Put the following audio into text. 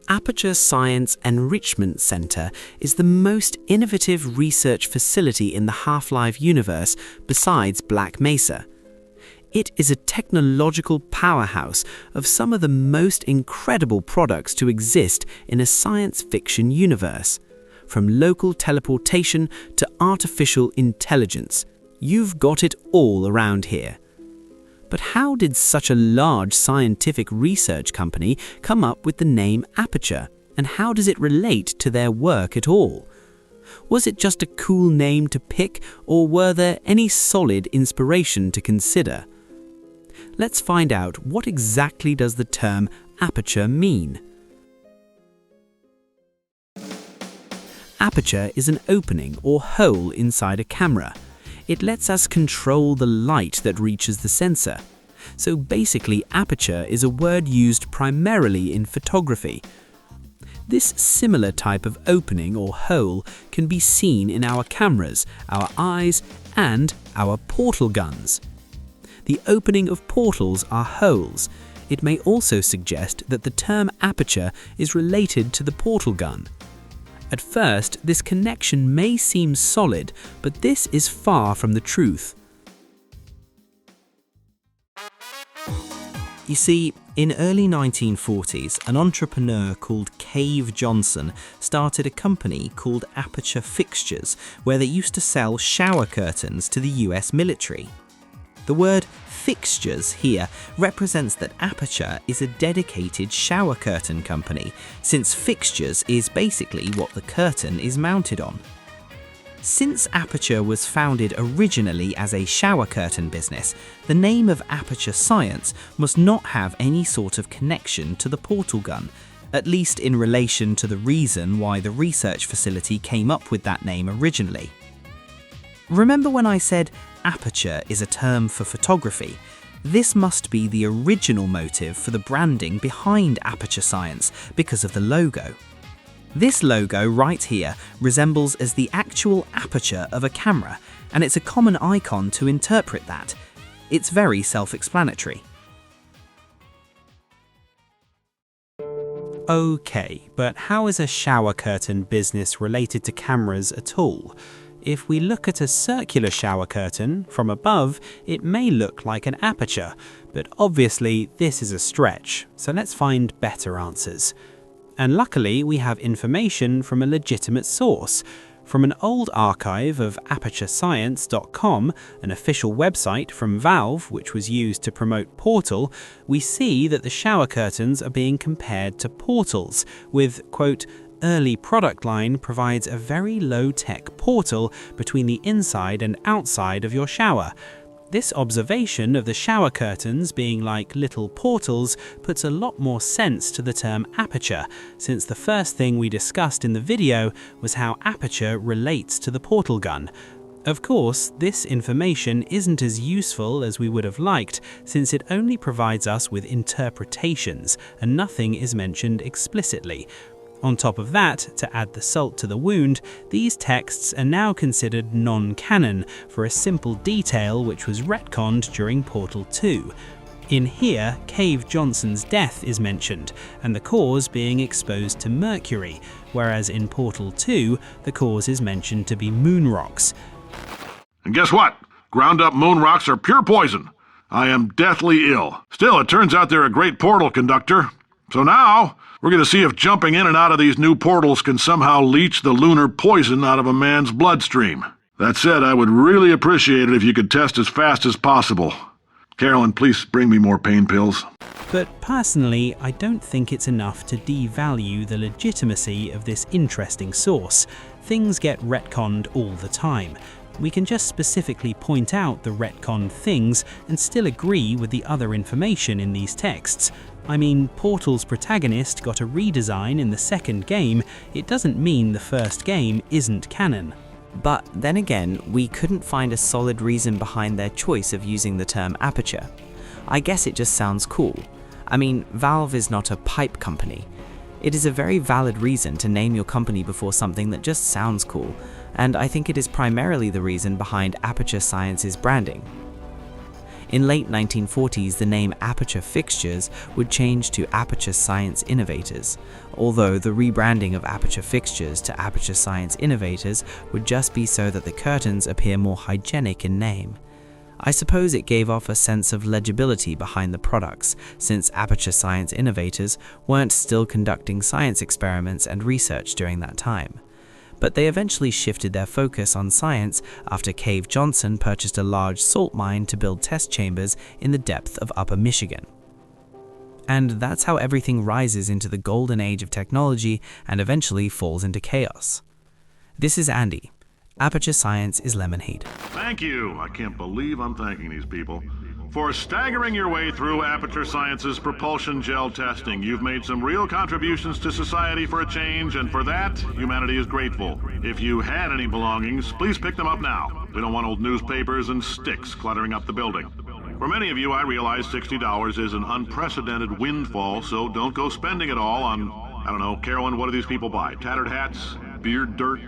Aperture Science Enrichment Center is the most innovative research facility in the Half-Life universe besides Black Mesa. It is a technological powerhouse of some of the most incredible products to exist in a science fiction universe. From local teleportation to artificial intelligence, you've got it all around here. But how did such a large scientific research company come up with the name Aperture, and how does it relate to their work at all? Was it just a cool name to pick, or were there any solid inspiration to consider? Let's find out what exactly does the term aperture mean. Aperture is an opening or hole inside a camera. It lets us control the light that reaches the sensor. So basically, aperture is a word used primarily in photography. This similar type of opening or hole can be seen in our cameras, our eyes, and our portal guns. The opening of portals are holes. It may also suggest that the term aperture is related to the portal gun. At first, this connection may seem solid, but this is far from the truth. You see, in early 1940s, an entrepreneur called Cave Johnson started a company called Aperture Fixtures, where they used to sell shower curtains to the US military. The word fixtures here represents that Aperture is a dedicated shower curtain company, since fixtures is basically what the curtain is mounted on. Since Aperture was founded originally as a shower curtain business, the name of Aperture Science must not have any sort of connection to the portal gun, at least in relation to the reason why the research facility came up with that name originally. Remember when I said aperture is a term for photography? This must be the original motive for the branding behind Aperture Science because of the logo. This logo right here resembles as the actual aperture of a camera, and it's a common icon to interpret that. It's very self-explanatory. Okay, but how is a shower curtain business related to cameras at all? If we look at a circular shower curtain from above, it may look like an aperture, but obviously this is a stretch, so let's find better answers. And luckily we have information from a legitimate source. From an old archive of ApertureScience.com, an official website from Valve which was used to promote Portal, we see that the shower curtains are being compared to portals, with, quote, early product line provides a very low-tech portal between the inside and outside of your shower. This observation of the shower curtains being like little portals puts a lot more sense to the term aperture, since the first thing we discussed in the video was how aperture relates to the portal gun. Of course, this information isn't as useful as we would have liked, since it only provides us with interpretations, and nothing is mentioned explicitly. On top of that, to add the salt to the wound, these texts are now considered non-canon for a simple detail which was retconned during Portal 2. In here, Cave Johnson's death is mentioned, and the cause being exposed to mercury, whereas in Portal 2, the cause is mentioned to be moon rocks. And guess what? Ground-up moon rocks are pure poison. I am deathly ill. Still, it turns out they're a great portal conductor. So now, we're going to see if jumping in and out of these new portals can somehow leach the lunar poison out of a man's bloodstream. That said, I would really appreciate it if you could test as fast as possible. Carolyn, please bring me more pain pills. But personally, I don't think it's enough to devalue the legitimacy of this interesting source. Things get retconned all the time. We can just specifically point out the retconned things and still agree with the other information in these texts. I mean, Portal's protagonist got a redesign in the second game. It doesn't mean the first game isn't canon. But then again, we couldn't find a solid reason behind their choice of using the term aperture. I guess it just sounds cool. I mean, Valve is not a pipe company. It is a very valid reason to name your company before something that just sounds cool, and I think it is primarily the reason behind Aperture Science's branding. In late 1940s, the name Aperture Fixtures would change to Aperture Science Innovators, although the rebranding of Aperture Fixtures to Aperture Science Innovators would just be so that the curtains appear more hygienic in name. I suppose it gave off a sense of legibility behind the products, since Aperture Science Innovators weren't still conducting science experiments and research during that time. But they eventually shifted their focus on science after Cave Johnson purchased a large salt mine to build test chambers in the depth of Upper Michigan. And that's how everything rises into the golden age of technology and eventually falls into chaos. This is Andy. Aperture Science is Lemonade. Thank you. I can't believe I'm thanking these people. For staggering your way through Aperture Science's propulsion gel testing, you've made some real contributions to society for a change, and for that, humanity is grateful. If you had any belongings, please pick them up now. We don't want old newspapers and sticks cluttering up the building. For many of you, I realize $60 is an unprecedented windfall, so don't go spending it all on, I don't know, Carolyn, what do these people buy? Tattered hats? Beard dirt?